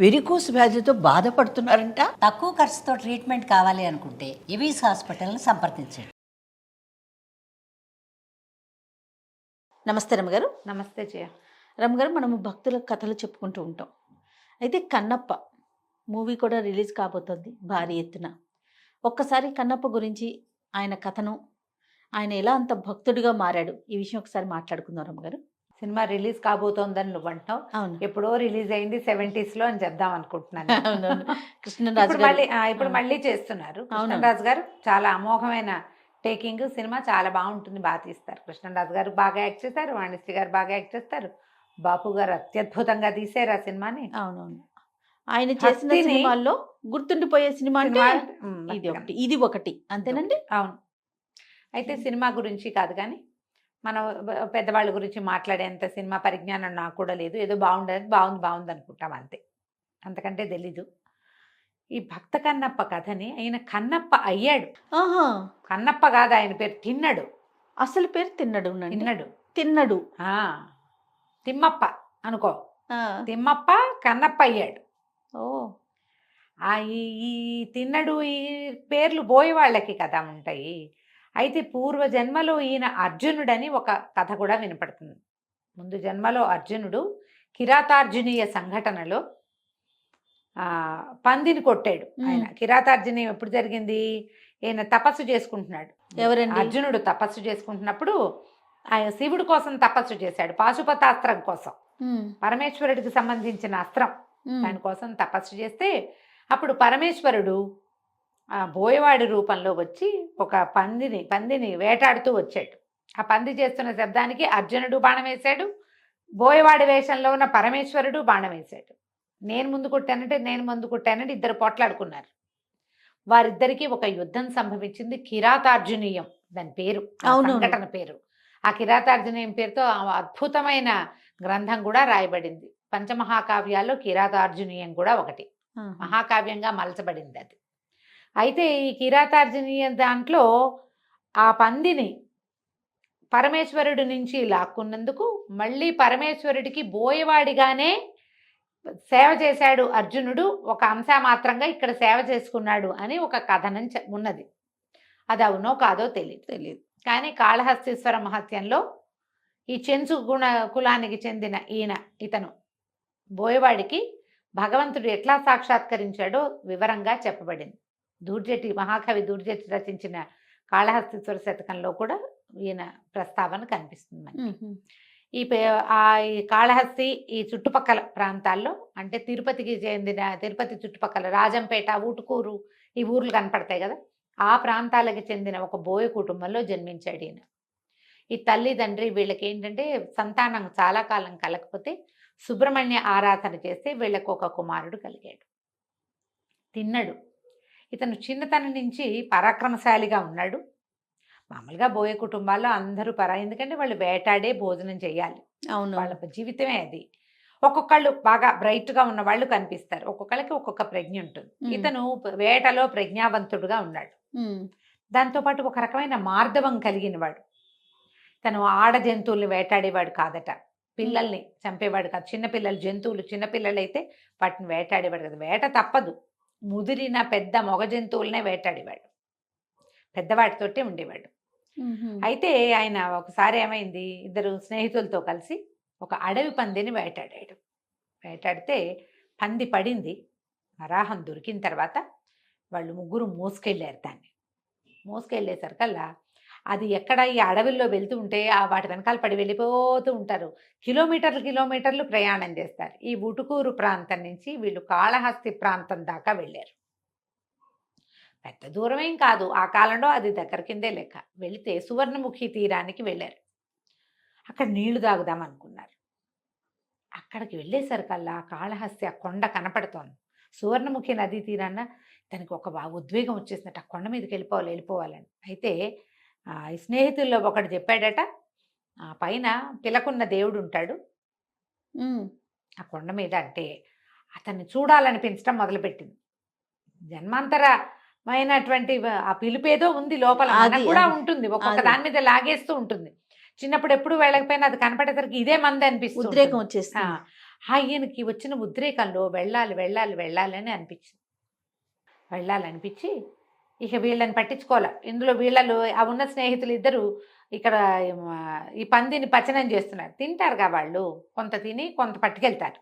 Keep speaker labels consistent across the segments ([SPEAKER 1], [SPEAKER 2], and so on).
[SPEAKER 1] Varicose వ్యాధితో బాధపడుతున్నారంట.
[SPEAKER 2] తక్కువ ఖర్చుతో ట్రీట్మెంట్ కావాలి అనుకుంటే ఎవిస్ హాస్పిటల్ని సంప్రదించండి.
[SPEAKER 3] నమస్తే రమ్మగారు.
[SPEAKER 4] నమస్తే జయ.
[SPEAKER 3] రమ్మగారు, మనము భక్తుల కథలు చెప్పుకుంటూ ఉంటాం. అయితే కన్నప్ప మూవీ కూడా రిలీజ్ కాబోతోంది భారీ ఎత్తున. ఒక్కసారి కన్నప్ప గురించి, ఆయన కథను, ఆయన ఎలా అంత భక్తుడిగా మారాడు, ఈ విషయం ఒకసారి మాట్లాడుకుందాం రమ్మగారు.
[SPEAKER 4] సినిమా రిలీజ్ కాబోతోందని నువ్వు అంటావు.
[SPEAKER 3] అవును,
[SPEAKER 4] ఎప్పుడో రిలీజ్ అయింది 70s లో అని చెప్దాం అనుకుంటున్నాను.
[SPEAKER 3] అవునవును. కృష్ణరాజు
[SPEAKER 4] ఇప్పుడు మళ్ళీ చేస్తున్నారు. కృష్ణరాజు గారు చాలా అమోఘమైన టేకింగ్. సినిమా చాలా బాగుంటుంది, బాగా తీస్తారు. కృష్ణరాజు గారు బాగా యాక్ట్ చేస్తారు, వాణిశ్రీ గారు బాగా యాక్ట్ చేస్తారు, బాపు గారు అత్యద్భుతంగా తీశారు ఆ సినిమాని.
[SPEAKER 3] అవునవును. ఆయన చేసిన సినిమాల్లో గుర్తుండిపోయే సినిమా అంటే ఇది ఒకటి అంతేనండి.
[SPEAKER 4] అవును. అయితే సినిమా గురించి కాదు కానీ మనం పెద్దవాళ్ళ గురించి మాట్లాడేంత సినిమా పరిజ్ఞానం నాకు కూడా లేదు. ఏదో బాగుంది అనుకుంటాం అంతే, అంతకంటే తెలీదు. ఈ భక్త కన్నప్ప కథని ఆయన కన్నప్ప అయ్యాడు. కన్నప్ప కాదు ఆయన పేరు, తిన్నడు.
[SPEAKER 3] అసలు పేరు తిన్నడు.
[SPEAKER 4] తిన్నడు తిమ్మప్ప అనుకో. తిమ్మప్ప కన్నప్ప అయ్యాడు. ఈ తిన్నడు ఈ పేర్లు బోయి వాళ్ళకి కదా ఉంటాయి. అయితే పూర్వ జన్మలో ఈయన అర్జునుడని ఒక కథ కూడా వినపడుతుంది. ముందు జన్మలో అర్జునుడు కిరాతార్జునీయ సంఘటనలో పందిని కొట్టాడు. ఆయన కిరాతార్జునీయం ఎప్పుడు జరిగింది? ఈయన తపస్సు చేసుకుంటున్నాడు.
[SPEAKER 3] ఎవరండి?
[SPEAKER 4] అర్జునుడు తపస్సు చేసుకుంటున్నప్పుడు ఆయన శివుడి కోసం తపస్సు చేశాడు, పాశుపతాస్త్రం కోసం, పరమేశ్వరుడికి సంబంధించిన అస్త్రం. దానికోసం తపస్సు చేస్తే అప్పుడు పరమేశ్వరుడు బోయవాడి రూపంలో వచ్చి ఒక పందిని వేటాడుతూ వచ్చాడు. ఆ పంది చేస్తున్న శబ్దానికి అర్జునుడు బాణం వేశాడు, బోయవాడి వేషంలో ఉన్న పరమేశ్వరుడు బాణం వేశాడు. నేను ముందు కొట్టానంటే ఇద్దరు పోట్లాడుకున్నారు. వారిద్దరికీ ఒక యుద్ధం సంభవించింది. కిరాతార్జునీయం దాని పేరు, సంఘటన పేరు. ఆ కిరాతార్జునీయం పేరుతో అద్భుతమైన గ్రంథం కూడా రాయబడింది. పంచమహాకావ్యాల్లో కిరాతార్జునీయం కూడా ఒకటి, మహాకావ్యంగా మలచబడింది అది. అయితే ఈ కిరాతార్జునీయం దాంట్లో ఆ పందిని పరమేశ్వరుడి నుంచి లాక్కున్నందుకు మళ్ళీ పరమేశ్వరుడికి బోయవాడిగానే సేవ చేశాడు అర్జునుడు. ఒక అంశమాత్రంగా ఇక్కడ సేవ చేసుకున్నాడు అని ఒక కథనం ఉన్నది. అది అవునో కాదో తెలియదు. కానీ కాళహస్తీశ్వర మహత్యంలో ఈ చెంచు కులానికి చెందిన ఇతను బోయవాడికి భగవంతుడు ఎట్లా సాక్షాత్కరించాడో వివరంగా చెప్పబడింది. మహాకవి దూర్జటి రచించిన కాళహస్తీశ్వర శతకంలో కూడా ఈయన ప్రస్తావన కనిపిస్తుంది మనకి. ఈ కాళహస్తి ఈ చుట్టుపక్కల ప్రాంతాల్లో, అంటే తిరుపతికి చెందిన, తిరుపతి చుట్టుపక్కల రాజంపేట, ఊటుకూరు, ఈ ఊర్లు కనపడతాయి కదా, ఆ ప్రాంతాలకు చెందిన ఒక బోయ కుటుంబంలో జన్మించాడు ఈయన. ఈ తల్లిదండ్రి వీళ్ళకి ఏంటంటే సంతానం చాలా కాలం కలగకపోతే సుబ్రహ్మణ్య ఆరాధన చేస్తే వీళ్ళకు ఒక కుమారుడు కలిగాడు, తిన్నడు. ఇతను చిన్నతనం నుంచి పరాక్రమశాలిగా ఉన్నాడు. మామూలుగా బోయ కుటుంబాల్లో అందరూ ఎందుకంటే వాళ్ళు వేటాడే భోజనం చేయాలి,
[SPEAKER 3] అవును,
[SPEAKER 4] వాళ్ళ జీవితమే అది. ఒక్కొక్కళ్ళు బాగా బ్రైట్గా ఉన్న వాళ్ళు కనిపిస్తారు, ఒక్కొక్కళ్ళకి ఒక్కొక్క ప్రజ్ఞ ఉంటుంది. ఇతను వేటలో ప్రజ్ఞావంతుడుగా ఉన్నాడు. దాంతోపాటు ఒక రకమైన మార్దవం కలిగిన వాడు. తను ఆడ జంతువుల్ని వేటాడేవాడు కాదట, పిల్లల్ని చంపేవాడు కాదు. చిన్నపిల్లలు అయితే వాటిని వేటాడేవాడు కదా. వేట తప్పదు, ముదిరిన పెద్ద మొగ జంతువులనే వేటాడేవాడు, పెద్దవాటితోటే ఉండేవాడు. అయితే ఆయన ఒకసారి ఏమైంది, ఇద్దరు స్నేహితులతో కలిసి ఒక అడవి పందిని వేటాడితే పంది పడింది. వరాహం దొరికిన తర్వాత వాళ్ళు ముగ్గురు మోసుకెళ్ళారు. దాన్ని మోసుకెళ్ళేసరికల్లా అది ఎక్కడ ఈ అడవిలో వెళ్తూ ఉంటే వాటి వెనకాల పడి వెళ్ళిపోతూ ఉంటారు. కిలోమీటర్లు ప్రయాణం చేస్తారు. ఈ ఊటుకూరు ప్రాంతం నుంచి వీళ్ళు కాళహస్తి ప్రాంతం దాకా వెళ్ళారు. పెద్ద దూరమేం కాదు, ఆ కాలంలో అది దగ్గర కిందే లెక్క. వెళితే సువర్ణముఖి తీరానికి వెళ్ళారు. అక్కడ నీళ్లు తాగుదాం అనుకున్నారు. అక్కడికి వెళ్ళేసరికల్లా కాళహస్తి ఆ కొండ కనపడుతోంది. సువర్ణముఖి నదీ తీరాన తనకి ఒక ఉద్వేగం వచ్చేసినట్టు, ఆ కొండ మీదకి వెళ్ళిపోవాలని. అయితే ఈ స్నేహితుల్లో ఒకడు చెప్పాడట, ఆ పైన పిలకున్న దేవుడు ఉంటాడు ఆ కొండ మీద. అంటే అతన్ని చూడాలనిపించడం మొదలుపెట్టింది. జన్మాంతరమైనటువంటి ఆ పిలుపేదో ఉంది లోపల, కూడా ఉంటుంది, ఒక్కొక్క దాని మీద లాగేస్తూ ఉంటుంది. చిన్నప్పుడు ఎప్పుడు వెళ్ళకపోయినా అది కనపడేసరికి ఇదే మంది అనిపిస్తుంది,
[SPEAKER 3] ఉద్రేకం వచ్చేస్తుంది.
[SPEAKER 4] ఆయనకి వచ్చిన ఉద్రేకంలో వెళ్ళాలి వెళ్ళాలి వెళ్ళాలని అనిపించింది. వెళ్ళాలనిపించి ఇక వీళ్ళని పట్టించుకోవాలి. ఇందులో వీళ్ళలో ఆ ఉన్న స్నేహితులు ఇద్దరు ఇక్కడ ఈ పందిని పచనం చేస్తున్నారు. తింటారుగా వాళ్ళు, కొంత తిని కొంత పట్టుకెళ్తారు.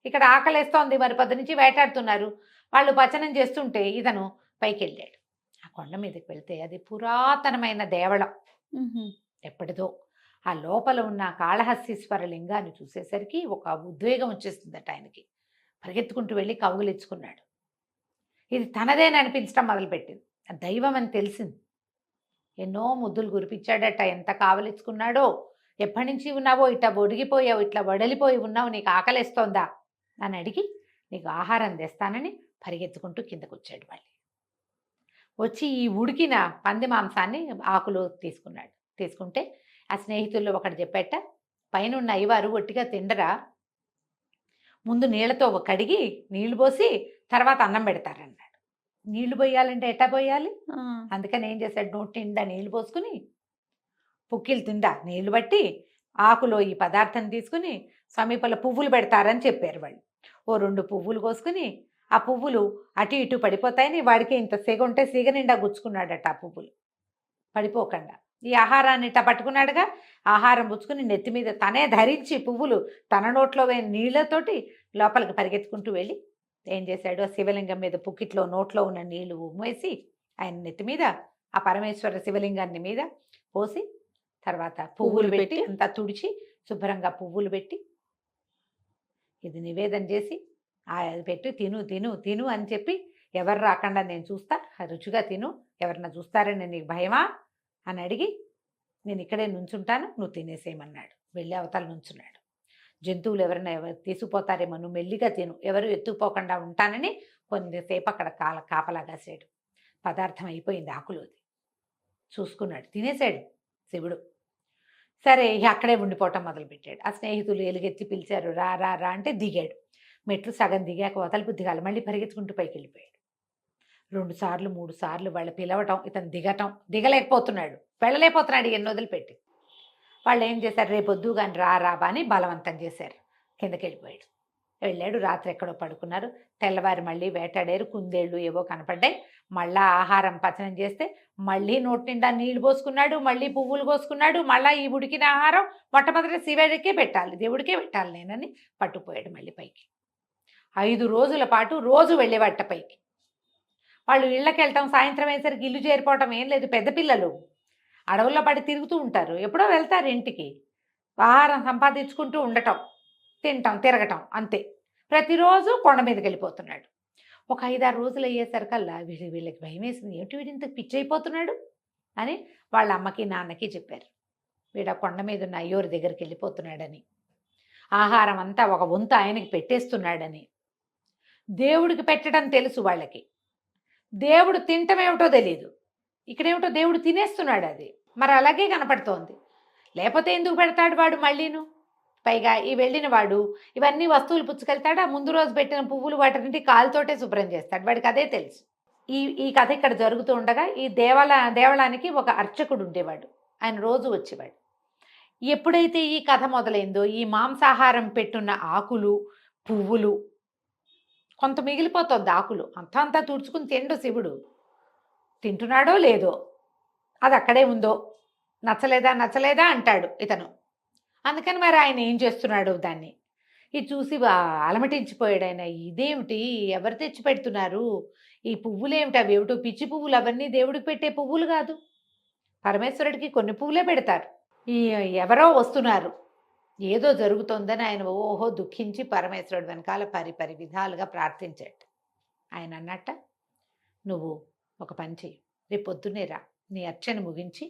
[SPEAKER 4] ఇక్కడ ఆకలేస్తోంది, మరి పొద్దు నుంచి వేటాడుతున్నారు. వాళ్ళు పచనం చేస్తుంటే ఇతను పైకి వెళ్ళాడు. ఆ కొండ మీదకి వెళ్తే అది పురాతనమైన దేవళం, ఎప్పటిదో. ఆ లోపల ఉన్న కాళహస్తీశ్వర లింగాన్ని చూసేసరికి ఒక ఉద్వేగం వచ్చేస్తుందట ఆయనకి. పరిగెత్తుకుంటూ వెళ్ళి కౌగులించుకున్నాడు. ఇది తనదేని అనిపించడం మొదలుపెట్టింది. దైవం అని తెలిసింది. ఎన్నో ముద్దులు కురిపించాడట. ఎంత కావలించుకున్నాడో. ఎప్పటి నుంచి ఉన్నావో, ఇట్లా ఒడిగిపోయావు, ఇట్లా వడలిపోయి ఉన్నావు, నీకు ఆకలిస్తోందా అని అడిగి నీకు ఆహారం తెస్తానని పరిగెత్తుకుంటూ కిందకు వచ్చాడు. మళ్ళీ వచ్చి ఈ ఉడికిన పంది మాంసాన్ని ఆకులు తీసుకున్నాడు. తీసుకుంటే ఆ స్నేహితుల్లో ఒకటి చెప్పేట, పైన ఉన్న అయ్యవారు ఒట్టిగా తిండరా, ముందు నీళ్లతో కడిగి నీళ్లు పోసి తర్వాత అన్నం పెడతారన్నాడు. నీళ్లు పోయాలంటే ఎట్టా పోయాలి? అందుకని ఏం చేశాడు, నోటి నిండా నీళ్లు పోసుకుని పుక్కిలు తిండా నీళ్లు బట్టి ఆకులో ఈ పదార్థం తీసుకుని సమీపంలో పువ్వులు పెడతారని చెప్పారు వాళ్ళు. ఓ 2 పువ్వులు కోసుకుని ఆ పువ్వులు అటు ఇటు పడిపోతాయని వాడికి ఇంత సిగ ఉంటే సిగ నిండా గుచ్చుకున్నాడట. ఆ పువ్వులు పడిపోకుండా ఈ ఆహారాన్ని ఇట్లా పట్టుకున్నాడుగా. ఆహారం పుచ్చుకుని నెత్తి మీద తనే ధరించి పువ్వులు తన నోట్లో వేసిన నీళ్లతోటి లోపలికి పరిగెత్తుకుంటూ వెళ్ళి ఏం చేశాడు, ఆ శివలింగం మీద పుక్కిట్లో నోట్లో ఉన్న నీళ్లు ఉమ్మేసి ఆయన నెత్తి మీద ఆ పరమేశ్వర శివలింగాన్ని మీద పోసి తర్వాత పువ్వులు పెట్టి అంతా తుడిచి శుభ్రంగా పువ్వులు పెట్టి ఇది నివేదన చేసి అది పెట్టి తిను తిను తిను అని చెప్పి, ఎవరు రాకుండా నేను చూస్తా, రుచిగా తిను, ఎవరన్నా చూస్తారని నీకు భయమా అని అడిగి నేను ఇక్కడే నుంచుంటాను, నువ్వు తినేసేయమన్నాడు. వెళ్ళి అవతల నుంచున్నాడు. జంతువులు ఎవరైనా తీసుకుపోతారేమో, నువ్వు మెల్లిగా తిను, ఎవరు ఎత్తుకుపోకుండా ఉంటానని కొద్దిసేపు అక్కడ కాపలా కాసాడు. పదార్థం అయిపోయింది ఆకులోది. చూసుకున్నాడు, తినేసాడు శివుడు. సరే అక్కడే ఉండిపోవటం మొదలుపెట్టాడు. ఆ స్నేహితులు ఎలుగెత్తి పిలిచారు, రా రా రా అంటే దిగాడు. మెట్లు సగం దిగాక వదలు బుద్ధి కాలి మళ్ళీ పరిగెత్తుకుంటూ పైకి వెళ్ళిపోయాడు. 2 సార్లు 3 సార్లు వాళ్ళు పిలవటం, ఇతను దిగలేకపోతున్నాడు, వెళ్ళలేకపోతున్నాడు ఎన్ని వదిలిపెట్టి. వాళ్ళు ఏం చేశారు, రేపొద్దు కానీ రాబా అని బలవంతం చేశారు. కిందకి వెళ్ళిపోయాడు. వెళ్ళాడు. రాత్రి ఎక్కడో పడుకున్నారు. తెల్లవారి మళ్ళీ వేటాడారు. కుందేళ్ళు ఏవో కనపడ్డాయి. మళ్ళా ఆహారం పచనం చేస్తే మళ్ళీ నోటి నిండా నీళ్లు పోసుకున్నాడు, మళ్ళీ పువ్వులు కోసుకున్నాడు. మళ్ళీ ఈ ఉడికిన ఆహారం మొట్టమొదటి శివుడికే పెట్టాలి, దేవుడికే పెట్టాలి నేనని పట్టుకుపోయాడు మళ్ళీ పైకి. 5 రోజుల పాటు రోజు వెళ్ళేవాట పైకి. వాళ్ళు ఇళ్ళకి వెళ్ళటం, సాయంత్రం అయ్యేసరికి ఇల్లు చేరిపోవటం ఏం లేదు. పెద్ద పిల్లలు అడవుల్లో పడి తిరుగుతూ ఉంటారు, ఎప్పుడో వెళ్తారు ఇంటికి. ఆహారం సంపాదించుకుంటూ ఉండటం, తినటం, తిరగటం అంతే. ప్రతిరోజు కొండ మీదకి వెళ్ళిపోతున్నాడు. ఒక 5-6 రోజులు అయ్యేసరికల్లా వీళ్ళకి భయం వేసింది, ఏమిటి వీడు ఇంత పిచ్చి అయిపోతున్నాడు అని వాళ్ళ అమ్మకి నాన్నకి చెప్పారు. వీడు ఆ కొండ మీద ఉన్న అయ్యోరి దగ్గరికి వెళ్ళిపోతున్నాడని, ఆహారం అంతా ఒక వంత ఆయనకి పెట్టేస్తున్నాడని. దేవుడికి పెట్టడం తెలుసు వాళ్ళకి, దేవుడు తింటమేమిటో తెలియదు. ఇక్కడేమిటో దేవుడు తినేస్తున్నాడు అది, మరి అలాగే కనపడుతోంది. లేకపోతే ఎందుకు పెడతాడు వాడు మళ్ళీను? పైగా ఈ వెళ్ళిన వాడు ఇవన్నీ వస్తువులు పుచ్చుకెళ్తాడు. ఆ ముందు రోజు పెట్టిన పువ్వులు వాటిని కాలుతోటే శుభ్రం చేస్తాడు. వాడికి అదే తెలుసు. ఈ కథ ఇక్కడ జరుగుతూ ఉండగా ఈ దేవళానికి ఒక అర్చకుడు ఉండేవాడు. ఆయన రోజు వచ్చేవాడు. ఎప్పుడైతే ఈ కథ మొదలైందో, ఈ మాంసాహారం పెట్టున్న ఆకులు పువ్వులు కొంత మిగిలిపోతుంది. ఆకులు అంతా తుడుచుకుని తిండు శివుడు. తింటున్నాడో లేదో, అది అక్కడే ఉందో, నచ్చలేదా అంటాడు ఇతను. అందుకని మరి ఆయన ఏం చేస్తున్నాడు దాన్ని ఇది చూసి అలమటించిపోయాడు ఆయన. ఇదేమిటి, ఎవరు తెచ్చి పెడుతున్నారు ఈ పువ్వులేమిటి, అవి ఏమిటో పిచ్చి పువ్వులు, అవన్నీ దేవుడికి పెట్టే పువ్వులు కాదు, పరమేశ్వరుడికి కొన్ని పువ్వులే పెడతారు. ఎవరో వస్తున్నారు, ఏదో జరుగుతోందని ఆయన ఓహో దుఃఖించి పరమేశ్వరుడు వెనకాల పరి విధాలుగా ప్రార్థించాడు. ఆయన అన్నట్ట, నువ్వు ఒక పని చెయ్యి, రేపు పొద్దున్నే రా, నీ అర్చన ముగించి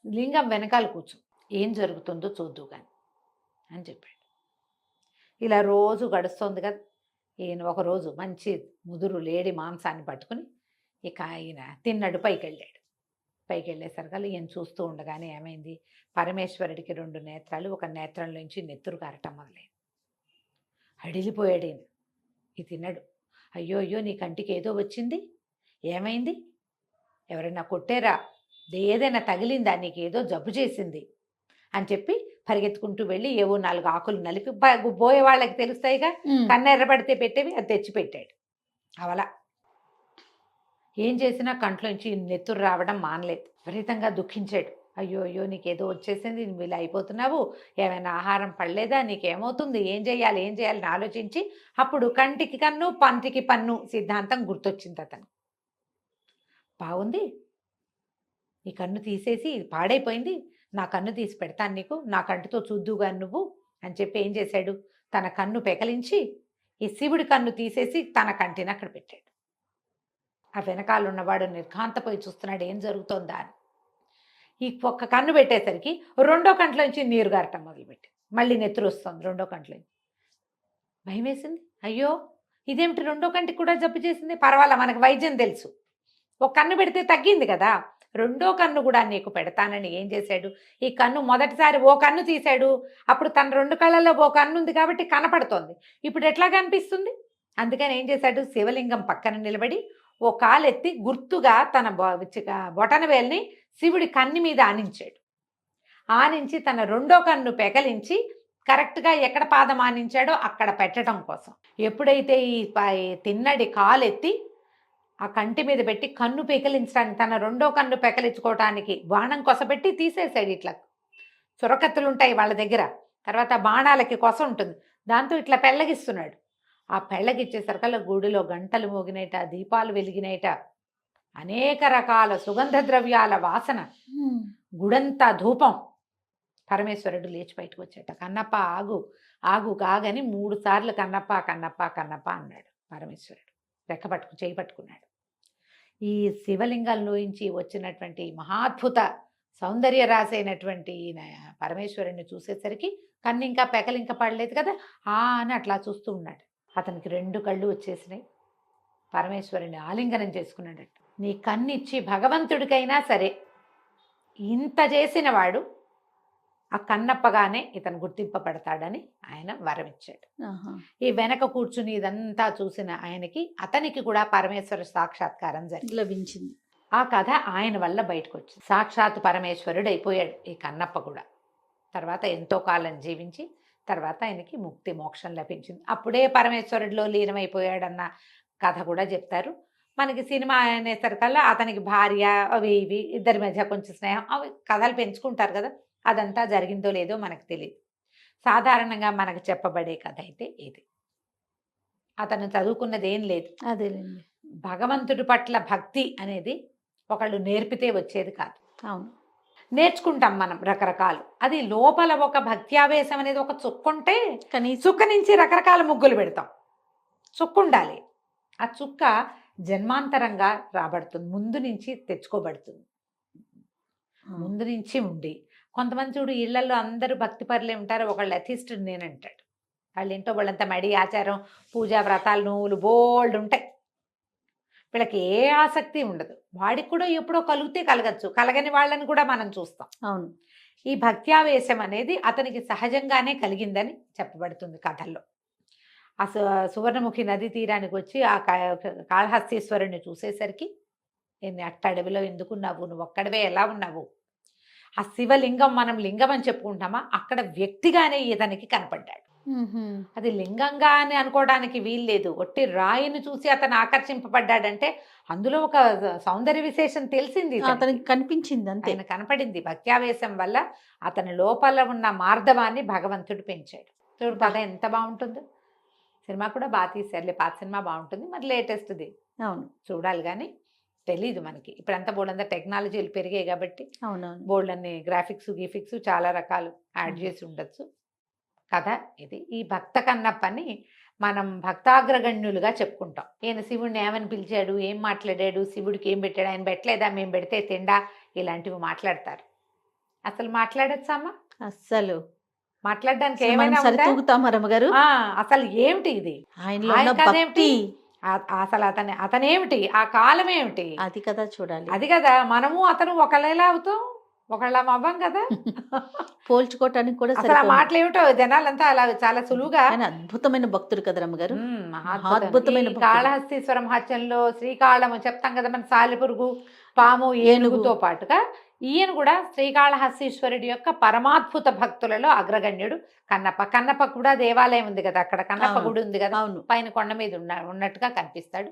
[SPEAKER 4] లింగం వెనకాల కూర్చో, ఏం జరుగుతుందో చూద్దు కానీ అని చెప్పాడు. ఇలా రోజు గడుస్తోంది కదా. ఈయన ఒకరోజు మంచి ముదురు లేడి మాంసాన్ని పట్టుకుని ఇక ఆయన తిన్నాడు. పైకి వెళ్ళేసరికి ఈయన చూస్తూ ఉండగానే ఏమైంది, పరమేశ్వరుడికి 2 నేత్రాలు, ఒక నేత్రంలోంచి నెత్తురు కారటం మొదలైంది. అడిలిపోయాడు ఈయన. ఇది తిన్నాడు. అయ్యో నీ కంటికి ఏదో వచ్చింది, ఏమైంది, ఎవరైనా కొట్టారా, ఏదైనా తగిలిందా, నీకు ఏదో జబ్బు చేసింది అని చెప్పి పరిగెత్తుకుంటూ వెళ్ళి ఏవో 4 ఆకులు నలిపి పోయే వాళ్ళకి తెలుస్తాయిగా, కన్ను ఎర్రబడితే పెట్టేవి, అది తెచ్చి పెట్టాడు. అవలా ఏం చేసినా కంట్లోంచి నెత్తురు రావడం మానలేదు. విపరీతంగా దుఃఖించాడు. అయ్యో అయ్యో నీకేదో వచ్చేసింది, నువ్వు ఇలా అయిపోతున్నావు, ఏమైనా ఆహారం పడలేదా, నీకేమవుతుంది, ఏం చేయాలి అని ఆలోచించి అప్పుడు కంటికి కన్ను పంటికి పన్ను సిద్ధాంతం గుర్తొచ్చింది అతను. బాగుంది, ఈ కన్ను తీసేసి ఇది పాడైపోయింది, నా కన్ను తీసి పెడతాను నీకు, నా కంటితో చూద్దుగా నువ్వు అని చెప్పి ఏం చేశాడు, తన కన్ను పెకలించి ఈ శివుడి కన్ను తీసేసి తన కంటిని అక్కడ పెట్టాడు. ఆ వెనకాల ఉన్నవాడు నిర్ఘాంతపోయి చూస్తున్నాడు ఏం జరుగుతోందా అని. ఈ ఒక్క కన్ను పెట్టేసరికి రెండో కంట్లోంచి నీరు గారటం మొదలుపెట్టి మళ్ళీ నెత్తురు వస్తుంది రెండో కంట్లోంచి. భయం వేసింది. అయ్యో ఇదేమిటి రెండో కంటికి కూడా జబ్బు చేసింది, పర్వాలా మనకు వైద్యం తెలుసు, ఒక కన్ను పెడితే తగ్గింది కదా, రెండో కన్ను కూడా నీకు పెడతానని ఏం చేశాడు, ఈ కన్ను మొదటిసారి ఓ కన్ను తీశాడు, అప్పుడు తన 2 కళ్ళల్లో ఓ కన్ను ఉంది కాబట్టి కనపడుతోంది, ఇప్పుడు ఎట్లా కనిపిస్తుంది, అందుకని ఏం చేశాడు, శివలింగం పక్కన నిలబడి ఓ కాలెత్తి గుర్తుగా తన బొటన వేలిని శివుడి కన్ను మీద ఆనించాడు. ఆనించి తన రెండో కన్ను పెకలించి కరెక్ట్గా ఎక్కడ పాదం ఆనించాడో అక్కడ పెట్టడం కోసం ఎప్పుడైతే ఈ తిన్నడి కాలెత్తి ఆ కంటి మీద పెట్టి కన్ను పెకలించడానికి, తన రెండో కన్ను పెకలించుకోవటానికి బాణం కొసపెట్టి తీసేశాడు. ఇట్లా చురకత్తులు ఉంటాయి వాళ్ళ దగ్గర, తర్వాత బాణాలకి కొస ఉంటుంది, దాంతో ఇట్లా పెళ్ళగిస్తున్నాడు. ఆ పెళ్ళగిచ్చేసరికల్లా గుడిలో గంటలు మోగినట, దీపాలు వెలిగినట, అనేక రకాల సుగంధ ద్రవ్యాల వాసన, గుడంతా ధూపం. పరమేశ్వరుడు లేచి బయటకు వచ్చాట. కన్నప్ప ఆగు ఆగు కాగని 3 సార్లు కన్నప్ప కన్నప్ప కన్నప్ప అన్నాడు పరమేశ్వరుడు. చేయి పట్టుకున్నాడు. ఈ శివలింగంలోంచి వచ్చినటువంటి మహాద్భుత సౌందర్య రాసైనటువంటి పరమేశ్వరుడిని చూసేసరికి కన్ను ఇంకా పెకలింక పడలేదు కదా, అని అట్లా చూస్తూ ఉన్నాడు. అతనికి 2 కళ్ళు వచ్చేసినాయి. పరమేశ్వరుని ఆలింగనం చేసుకున్నాడట. నీ కన్నిచ్చి భగవంతుడికైనా సరే ఇంత చేసిన వాడు ఆ కన్నప్పగానే ఇతను గుర్తింపబడతాడని ఆయన వరమిచ్చాడు. ఈ వెనక కూర్చుని ఇదంతా చూసిన ఆయనకి, అతనికి కూడా పరమేశ్వర సాక్షాత్కారం లభించింది. ఆ కథ ఆయన వల్ల బయటకు వచ్చింది. సాక్షాత్ పరమేశ్వరుడు అయిపోయాడు ఈ కన్నప్ప కూడా. తర్వాత ఎంతో కాలం జీవించి తర్వాత ఆయనకి ముక్తి మోక్షం లభించింది. అప్పుడే పరమేశ్వరుడిలో లీనమైపోయాడన్న కథ కూడా చెప్తారు. మనకి సినిమా అనేసరికల్లా అతనికి భార్య అవి ఇవి ఇద్దరి మధ్య కొంచెం స్నేహం అవి కథలు పెంచుకుంటారు కదా, అదంతా జరిగిందో లేదో మనకు తెలియదు. సాధారణంగా మనకు చెప్పబడే కథ అయితే ఇది. అతను చదువుకున్నది ఏం లేదు.
[SPEAKER 3] అదేలేండి.
[SPEAKER 4] భగవంతుడి పట్ల భక్తి అనేది ఒకళ్ళు నేర్పితే వచ్చేది కాదు.
[SPEAKER 3] అవును,
[SPEAKER 4] నేర్చుకుంటాం మనం రకరకాలు. అది లోపల ఒక భక్త్యావేశం అనేది ఒక చుక్కుంటే
[SPEAKER 3] కానీ
[SPEAKER 4] చుక్క నుంచి రకరకాల ముగ్గులు పెడతాం. చుక్క ఉండాలి. ఆ చుక్క జన్మాంతరంగా రాబడుతుంది, ముందు నుంచి తెచ్చుకోబడుతుంది, ముందు నుంచి ఉండి. కొంతమంది చూడు ఇళ్లలో అందరూ భక్తి పరులే ఉంటారు, ఒకళ్ళు అథిస్ట్ నేనంటాడు. వాళ్ళు ఏంటో వాళ్ళంతా మడి ఆచారం పూజా వ్రతాలు నువ్వులు బోల్డ్ ఉంటాయి, వీళ్ళకి ఏ ఆసక్తి ఉండదు. వాడికి కూడా ఎప్పుడో కలిగితే కలగచ్చు, కలగని వాళ్ళని కూడా మనం చూస్తాం.
[SPEAKER 3] అవును,
[SPEAKER 4] ఈ భక్త్యావేశం అనేది అతనికి సహజంగానే కలిగిందని చెప్పబడుతుంది కథల్లో. ఆ సువర్ణముఖి నది తీరానికి వచ్చి ఆ కాళహస్తీశ్వరుని చూసేసరికి నేను అట్టడవిలో ఎందుకున్నావు, నువ్వు ఒక్కడవే ఎలా ఉన్నావు, ఆ శివలింగం మనం లింగం అని చెప్పుకుంటామా, అక్కడ వ్యక్తిగానే ఇతనికి కనపడ్డాడు. అది లింగంగా అని అనుకోవడానికి వీల్లేదు. ఒట్టి రాయిని చూసి అతను ఆకర్షింపబడ్డాడంటే అందులో ఒక సౌందర్య విశేషం తెలిసింది,
[SPEAKER 3] అతనికి కనిపించింది, అంతే.
[SPEAKER 4] ఆయన కనపడింది. భక్త్యావేశం వల్ల అతని లోపల ఉన్న మార్ధవాన్ని భగవంతుడు పెంచాడు. చూడు కథ ఎంత బాగుంటుందో. సినిమా కూడా బాగా తీశారులే, పాత సినిమా బాగుంటుంది, మరి లేటెస్ట్ది
[SPEAKER 3] అవును
[SPEAKER 4] చూడాలి. కానీ తెలీదు మనకి ఇప్పుడంతా బోల్డ్ టెక్నాలజీలు పెరిగాయి కాబట్టి
[SPEAKER 3] అవునవును,
[SPEAKER 4] బోల్డ్ అన్ని గ్రాఫిక్స్ గిఫిక్స్ చాలా రకాలు యాడ్ చేసి ఉండొచ్చు. కథ ఇది. ఈ భక్త కన్నప్పని మనం భక్తాగ్రగణ్యులుగా చెప్పుకుంటాం. ఈయన శివుడిని ఏమని పిలిచాడు, ఏం మాట్లాడాడు, శివుడికి ఏం పెట్టాడు, ఆయన పెట్టలేదా, మేము పెడితే తిండా, ఇలాంటివి మాట్లాడతారు. అసలు మాట్లాడచ్చమ్మా?
[SPEAKER 3] అస్సలు
[SPEAKER 4] మాట్లాడడానికి ఏమైనా
[SPEAKER 3] రమ్మగారు,
[SPEAKER 4] అసలు ఏమిటి ఇది,
[SPEAKER 3] ఆయనకి
[SPEAKER 4] అసలు అతనేమిటి, ఆ కాలం ఏమిటి,
[SPEAKER 3] అది కదా చూడాలి.
[SPEAKER 4] అది కదా మనము అతను ఒకళ్ళేలా అవుతాం, ఒకళ్ళ అవ్వం కదా.
[SPEAKER 3] పోల్చుకోవటానికి కూడా
[SPEAKER 4] అసలు ఆ మాటలు ఏమిటో జనాలంతా అలా చాలా సులువుగా.
[SPEAKER 3] అద్భుతమైన భక్తుడు కదా రమ్మగారు,
[SPEAKER 4] అద్భుతమైన. కాళహస్తీశ్వర మహత్యంలో శ్రీకాళము చెప్తాం కదా, మన సాలిపురుగు పాము ఏనుగుతో పాటుగా ఈయన కూడా శ్రీకాళహస్తీశ్వరుడి యొక్క పరమాద్భుత భక్తులలో అగ్రగణ్యుడు కన్నప్ప. కన్నప్ప కూడా దేవాలయం ఉంది కదా, అక్కడ కన్నప్ప
[SPEAKER 3] అవును.
[SPEAKER 4] గుడి ఉంది కదా,
[SPEAKER 3] అవును.
[SPEAKER 4] పైన కొండ మీద ఉన్నట్టుగా కనిపిస్తాడు.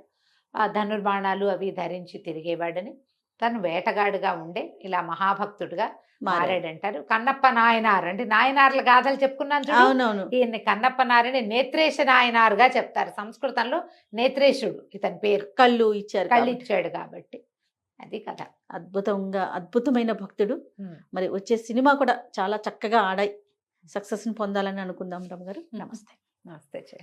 [SPEAKER 4] ఆ ధనుర్బాణాలు అవి ధరించి తిరిగేవాడని, తను వేటగాడుగా ఉండే ఇలా మహాభక్తుడుగా మారాడంటారు. కన్నప్ప నాయనార్ అంటే నాయనార్ల గాథలు చెప్పుకున్నాను చూడు,
[SPEAKER 3] అవునవును.
[SPEAKER 4] ఈయన్ని కన్నప్ప నారిని నేత్రేశ నాయనారుగా చెప్తారు. సంస్కృతంలో నేత్రేశుడు ఇతని పేరు,
[SPEAKER 3] కళ్ళు ఇచ్చారు
[SPEAKER 4] కళ్ళు
[SPEAKER 3] కాబట్టి.
[SPEAKER 4] ఇచ్చాడు కాబట్టి. అది కథ.
[SPEAKER 3] అద్భుతమైన భక్తుడు. మరి వచ్చే సినిమా కూడా చాలా చక్కగా ఆడాయి, సక్సెస్ని పొందాలని అనుకుందాం రమ్య గారు. నమస్తే.
[SPEAKER 4] నమస్తే.